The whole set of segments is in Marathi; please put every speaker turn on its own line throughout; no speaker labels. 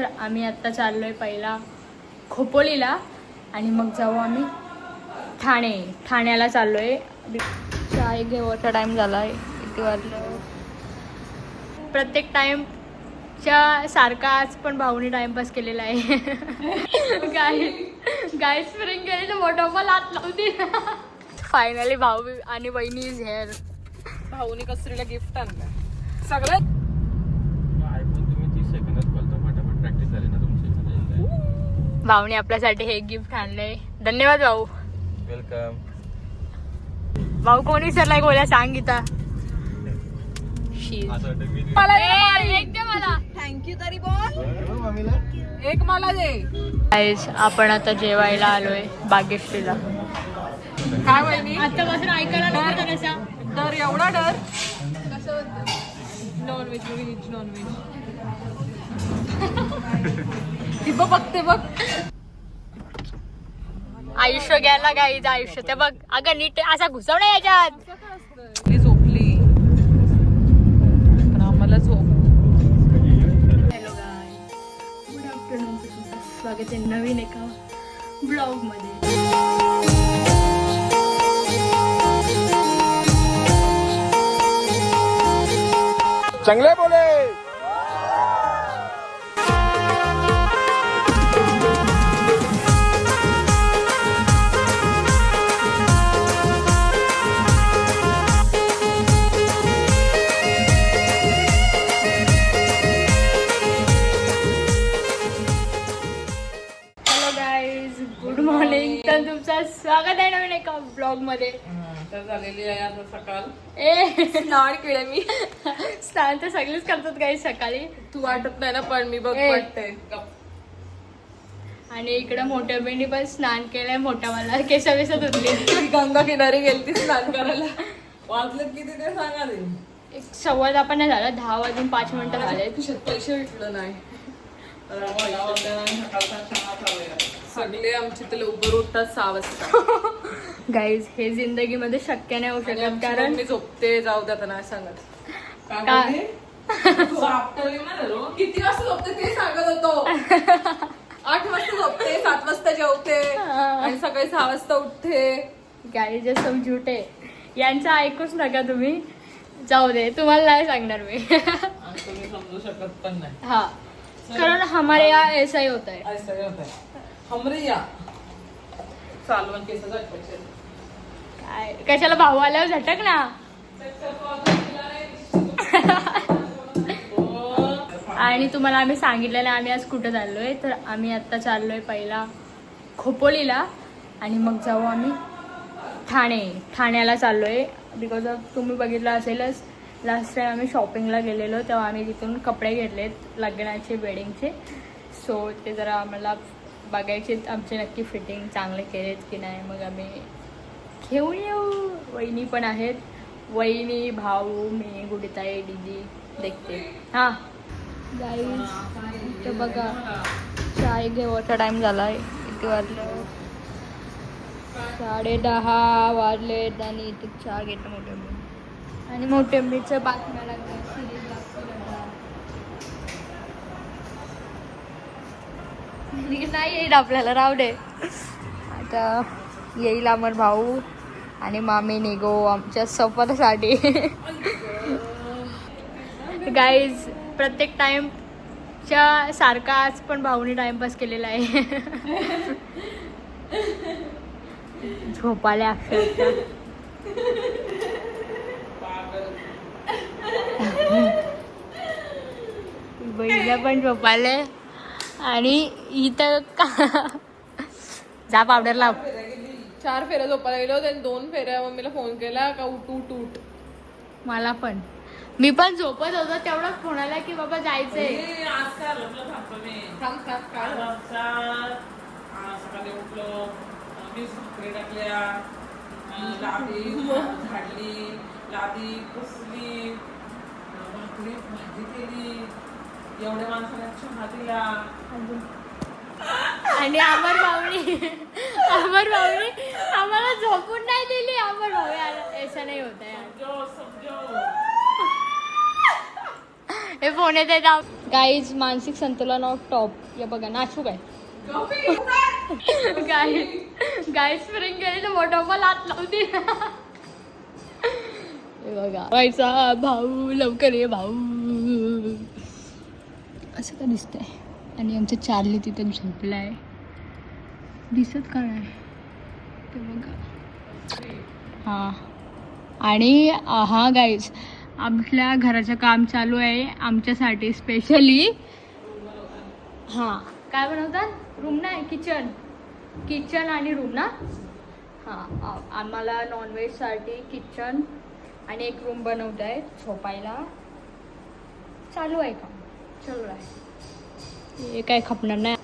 तर आम्ही आत्ता चाललोय पहिला खोपोलीला आणि मग जाऊ आम्ही ठाण्याला चाललोय. चाय घेवायचा टाइम झालाय, किती वाजलं. प्रत्येक टाइमच्या सारखा आज पण भाऊनी टाइमपास केलेला आहे. गाय स्प्रिंग गेली मोठोबल हात लावती. फायनली भाऊ आणि वहिनी इज हेअर.
भाऊनी कसरीला गिफ्ट आणलं सगळं.
भाऊने आपल्यासाठी हे गिफ्ट आणलंय. धन्यवाद भाऊ.
वेलकम.
भाऊ कोण विसरलाय गोळ्या सांग गीता. मला
थँक्यू तरी बोल. एक मला दे.
गाईस आपण आता जेवायला आलोय बागेश्रीला.
काय वहिनी
आतापासून ऐकायला नव्हता कसा
डर, एवढा डर कसं. नॉनव्हेज व्हेज नॉनव्हेज ती बघते बघ.
आयुष्य घ्यायला गाईज आयुष्य ते बघ. अगं नीट असा घुसवणं याच्यात.
झोपली पण आम्हाला झोप.
हॅलो गाय, गुड आफ्टरनून. स्वागत आहे नवीन एका ब्लॉग मध्ये.
चांगले बोले.
Good morning. तर तुमचं स्वागत आहे नवीन एका ब्लॉग मध्ये.
तर झालेली आहे आता सकाळ.
ए स्नान केलं मी. स्नान तर सगळेच करतात काही सकाळी.
तू वाटत नाही ना पण मी बघ
ए.
वाटते.
आणि इकडं मोठ्या बहिणी पण स्नान केलंय. मोठा मला केसा धुतली.
ती गंगा किनारी गेली स्नान करायला. वाजलेत किती ते सांगा दे.
1:15 पण नाही झालं. 10 वाजून 5 मिनिटं झाले.
पैसे भेटलं नाही. सगळे आमची तर लवकर उठतात 6 वाजता.
गाईज हे जिंदगीमध्ये शक्य नाही होऊ शकत. कारण
मी झोपते जाऊ द्या नाही सांगत. किती वाजता झोपते ते सांगत होतो. 8 वाजता झोपते, 7 वाजता जेवते आणि सकाळी 6 वाजता उठते.
गाईज सब झुटे. यांचं ऐकूच नका तुम्ही. जाऊ दे, तुम्हाला नाही सांगणार मी.
तुम्ही समजू शकत पण नाही.
हा, कारण हमारे यहाँ ऐसा ही होता है.
ऐसा ही होता है. हमरे या चालवण केस झटकायचे.
काय कशाला भाऊ आल्यावर झटक ना. आणि तुम्हाला आम्ही सांगितलेलं आम्ही आज कुठं चाललोय. तर आम्ही आत्ता चाललोय पहिला खोपोलीला आणि मग जाऊ आम्ही ठाण्याला चाललोय. बिकॉज ऑफ तुम्ही बघितलं असेलच लास्ट टाइम आम्ही शॉपिंगला गेलेलो तेव्हा आम्ही तिथून कपडे घेतलेत लग्नाचे, वेडिंगचे. सो ते जरा आम्हाला बघायचे आमचे नक्की फिटिंग चांगले केलेत की नाही. मग आम्ही घेऊन येऊ. वहिनी पण आहेत. वहिनी, भाऊ, मी, गुडिताई, दीदी देखते. हां गाईज तर बघा चाय घेवायचा टाइम झालाय. किती वाजलं. 10:30 वाजलेत आणि इथे चहा घेतो मोठ्या मी. आणि मोठ्या मीचं बातम्या लागल्या सिरीज नाही येईल आपल्याला. राहू दे. आता येईल अमर भाऊ आणि मामी निघो आमच्या सफरसाठी. गाईज प्रत्येक टाइमच्या सारखा आज पण भाऊनी टाइमपास केलेला आहे. झोपाले अक्षरशः. बहिणीला पण झोपाले. आणि इथं जा पावडर लाव.
4 फेऱ्या झोपायला गेलो. त्याने 2 फेऱ्या मम्मीला फोन केला का उठ उठ उठ.
मला पण. मी पण झोपत होतो तेवढंच फोन आला की बाबा जायचंय.
सकाळी उठलो, टाकल्या, लादी झाडली, लादी पुसली, भाजी केली, एवढ्या माणसाला चहा दिला.
आणि अमर भाऊनी आम्हाला झोपून नाही दिली. अमर भाऊ यार ऐसा नाही होता यार. हे फोन येते गाईज. मानसिक संतुलन ऑफ टॉप. हे बघा नाचू काय गाय स्प्रिंग गेली तर वॉटरफॉल हात लावते. हे बघा व्हायचा भाऊ लवकर ये भाऊ. असं का दिसतंय. आणि आमचं चार्ली तिथं झोपलाय. दिसत का नाही ते बघा. हां आणि हा गाईज आपल्या घराचं काम चालू आहे आमच्यासाठी स्पेशली. हां काय बनवतात. रूम नाही किचन आणि रूम ना. हां आम्हाला नॉनव्हेजसाठी किचन आणि एक रूम बनवत आहे झोपायला. चालू आहे काम चालू आहे. हे काय खपणार नाही.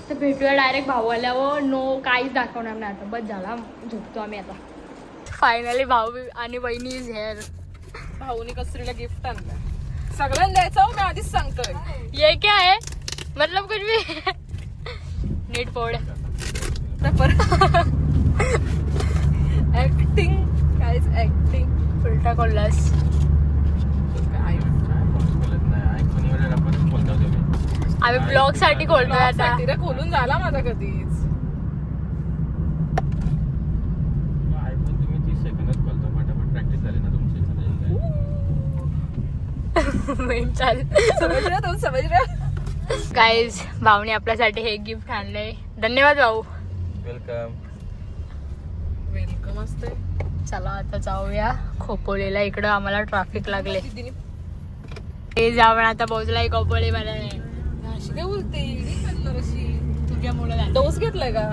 तर भेटूया डायरेक्ट भाऊ आल्यावर. नो काहीच दाखवणार नाही आता. बस झाला झोपतो आम्ही आता. फायनली भाऊ आणि वहिनी इज हेअर.
भाऊनी कसरीला गिफ्ट आणलं. सगळ्यांना द्यायचं मी आधीच सांगतोय.
ये क्या है मतलब कुछ भी. नीट पोड
ऍक्टिंग कायच ऍक्टिंग
उलटा कोल्हास.
काय
आम्ही ब्लॉग साठी खोलतोय आता.
रे खोलून झाला माझा कधीच.
आयफोन तुम्ही 30 सेकंदात खोलता. फटाफट प्रॅक्टिस झाली ना तुमची.
चाल
समज रहा तुम समज रहा.
गाईज भाऊने आपल्यासाठी हे गिफ्ट आणलंय. धन्यवाद भाऊ.
वेलकम.
वेलकम असते.
चला आता जाऊया खोपोलीला. इकडं आम्हाला ट्रॅफिक लागले. हे जाऊन आता पोहोचलाय खोपोली मला.
अशी काय बोलते
तुझ्यामुळे
डोस घेतलाय का.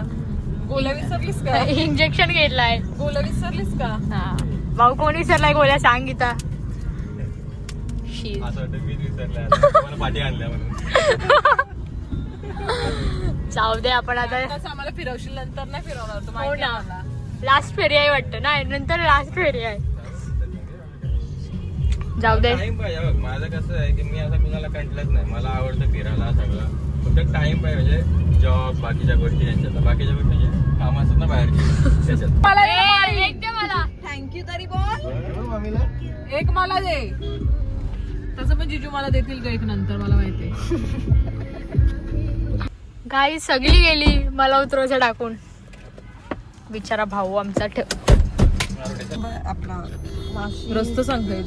गोल्या विसरलीस का.
इंजेक्शन घेतलाय.
गोल्या विसरलीस का.
हा भाऊ कोण विसरलाय गोळ्या सांग गीता.
असं वाटतं मीच विसरले. मला पाठी आणल्या म्हणून.
जाऊ दे आपण आता.
तसं आम्हाला फिरवशील नंतर नाही फिरवणार तू
हो
माहिती आहे
ना
मला.
लास्ट फेरी आहे वाटतं ना. नंतर लास्ट फेरी आहे. जाऊ दे.
टाइम पाहिजे बघ. माझं कसं आहे की मी असं कुणाला कंटलंच नाही. मला आवडतं फिरायला सगळं. फक्त टाइम पाहिजे. म्हणजे जॉब बाकीच्या गोष्टी यांच्यात. बाकीच्या गोष्टी काम असतात ना बाहेरची त्याच्यात.
एक दे मला.
थँक्यू तरी बोल. एक मला दे. तसं पण जिजू मला देतील का एक नंतर मला माहिती.
गाई सगळी गेली मला उतरवायचं टाकून. बिचारा भाऊ आमचा
रस्त सांगतोय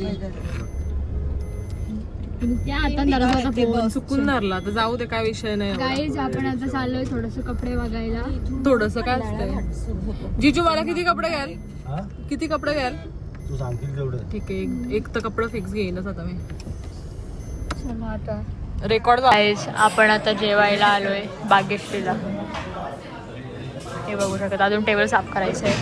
चुकून धरला तर जाऊ दे. काय विषय नाही.
गाईज आपण आता चाललोय थोडस कपडे बघायला.
थोडस काय असतंय. जिजू मला किती कपडे घ्याल. किती कपडे घ्याल
तू सांगतील तेवढं.
ठीक आहे. एक तर कपडा फिक्स घेईनच आता मी.
चला आता
रेकॉर्ड
गाईज आपण आता जेवायला आलोय बागेश्रीला. हे बघू शकत. अजून टेबल साफ करायचं आहे.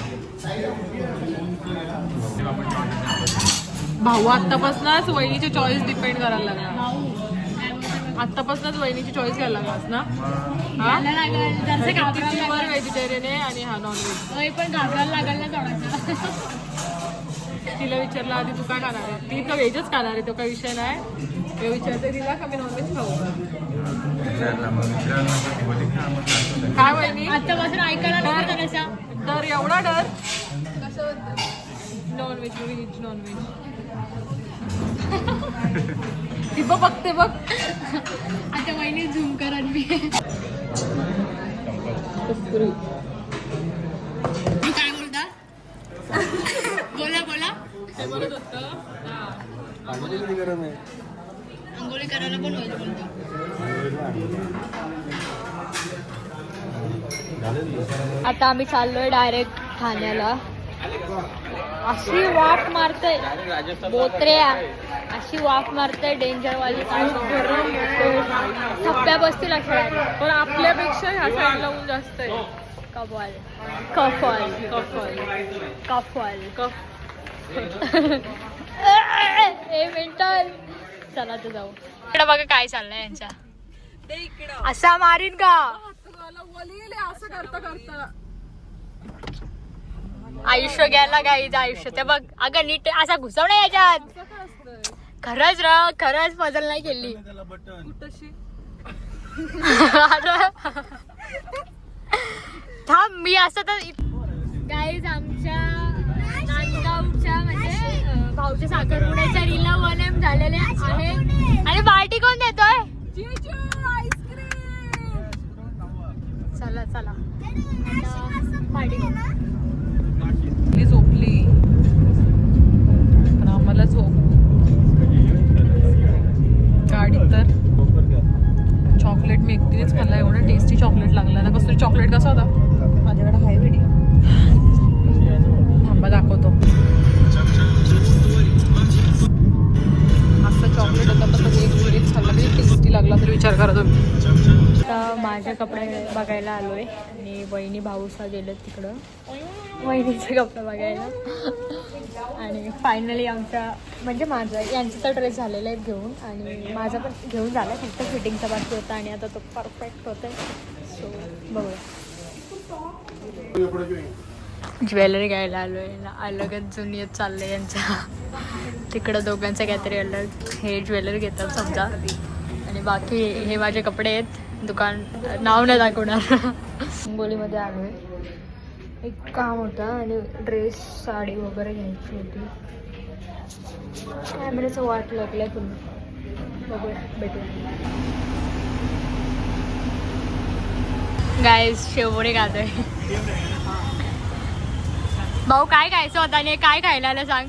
भाऊ आतापासूनच वहिनीची चॉईस डिपेंड करायला लागला. आतापासूनच वहिनीची चॉईस घ्यायला लागलास ना. व्हेजिटेरियन आहे आणि हा नॉनव्हेज.
पण घाबरायला लागेल ना थोडासा.
तिला विचारलं आधी तू काय खाणार आहे. ती तर व्हेजच खाणार आहे. तो काही विषय नाही. मी विचारते तिला का मी नॉनव्हेज खाऊ. काय वहिनी
आतापासून ऐकायला नको तसा.
डर एवढा डर कसं. Non veg veg non veg. ती बघते बघ.
आता वहिनी झूम करा. मी काय बोलता. बोला आंघोळी करायला पण होईल बोलतो. आता आम्ही चाललोय डायरेक्ट ठाण्याला. अशी वाफ मारतय बोत्र्या. अशी वाफ मारतय डेंजरवाली. थप्प्या बसतील अशा.
पण आपल्यापेक्षा ह्या साईडला ऊन जास्त आहे.
कफल कफल
कफल
कफल
कफ.
ए मेंटल. चला तर जाऊ. इकडे बघा काय चाललंय यांच्या.
ते इकडं
असा मारीन का.
असं करता करता
आयुष्य गेला गाईज. आयुष्य ते बघ. अगं नीट असा घुसव नाही याच्यात. खरंच खरंच पजल नाही केली. थांब मी असं तर गाईज आमच्या हँगआउटच्या म्हणजे भाऊच्या साखरपुड्याच्या रीलला 1M झालेले आहे. आणि पार्टी कोण देतोय? चला चला पार्टी
मी झोपली पण आम्हाला झोप गाडीत तर चॉकलेट मी एकटीनेच खाल्ला. एवढा टेस्टी चॉकलेट लागला ना. कसं चॉकलेट कसा होता? माझ्याकडे हाय व्हिडिओ थांबा दाखवतो. असं चॉकलेट होता पण एक खाल्ला तरी टेस्टी लागला. तर विचार करा तुम्ही.
आता माझे कपडे बघायला आलोय आणि वहिनी भाऊसा गेलेत तिकडं वहिनीचे कपडे बघायला. आणि फायनली आमच्या म्हणजे माझा यांचा तर ड्रेस झालेला आहे घेऊन आणि माझा पण घेऊन झाला. फक्त फिटिंगचा बाकी होता आणि आता तो परफेक्ट होतोय. सो बघूया. ज्वेलरी घ्यायला आलोय ना. अलगच जुनियत चाललंय यांच्या. तिकडं दोघांचं काहीतरी अलग हे ज्वेलरी घेतात समजा आणि बाकी हे माझे कपडे आहेत. दुकान नाव नाही दाखवणार. हिंगोलीमध्ये आलोय. एक काम होता आणि ड्रेस साडी वगैरे घ्यायची होती. कॅमेऱ्याचं वाट लागलाय तुम्ही बघूया भेटूया. गाईस शेवोडे खातोय. भाऊ काय खायचं होतं आणि काय खायला आलं सांग.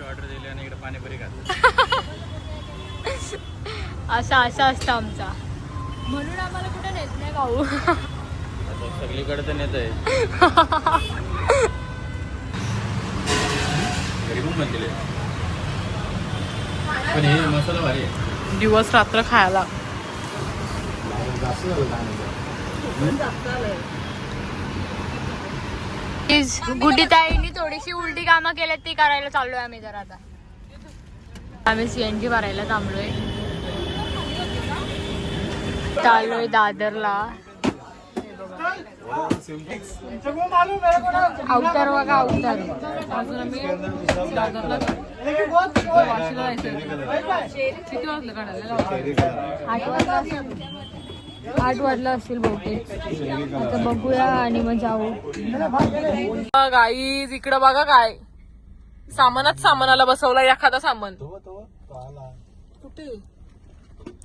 ऑर्डर दिली आणि इकडे पाणीपुरी खातो.
असं असतं आमचा. म्हणून आम्हाला कुठे नेत नाही भाऊ.
सगळीकडे तर नेत आहे. घरी पण बनलेले पण हे मसाला भारी आहे.
दिवस रात्र खायला.
गुड्डीताईंनी थोडीशी उलटी कामं केल्यात ती करायला चाललोय आम्ही. जर आता आम्ही CNG भरायला थांबलोय. चाललोय दादरला. अवतार बघा अवतार.
अजून आम्ही दादरला वाशीला जायचं. किती वाजलं काढायला?
8 वाजला असेल बहुतेक. आता बघूया आणि मग जाऊ.
गाईज इकडं बघा काय सामानात सामानाला बसवला. एखादा सामान कुठे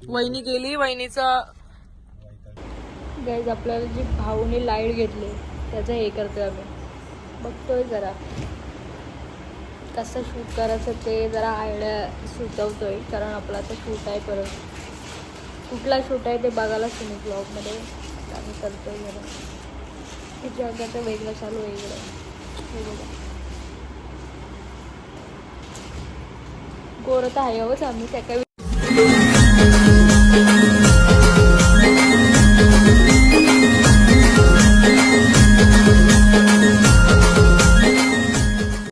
वहिनी गेली. वहिनीचं
गाईज आपल्याला जी भाऊने लाईट घेतली त्याचं हे करतोय आम्ही. बघतोय जरा कसं शूट करायचं ते जरा आयडिया सुचवतोय. कारण आपला आता शूट आहे. परत कुठला शूट आहे ते बघायलाच तुम्ही ब्लॉगमध्ये आम्ही करतोय. जरा हे जगाचं वेगळं चालू आहे इकडं. हे बघा गोरं तर आहे हवंच आम्ही त्या काही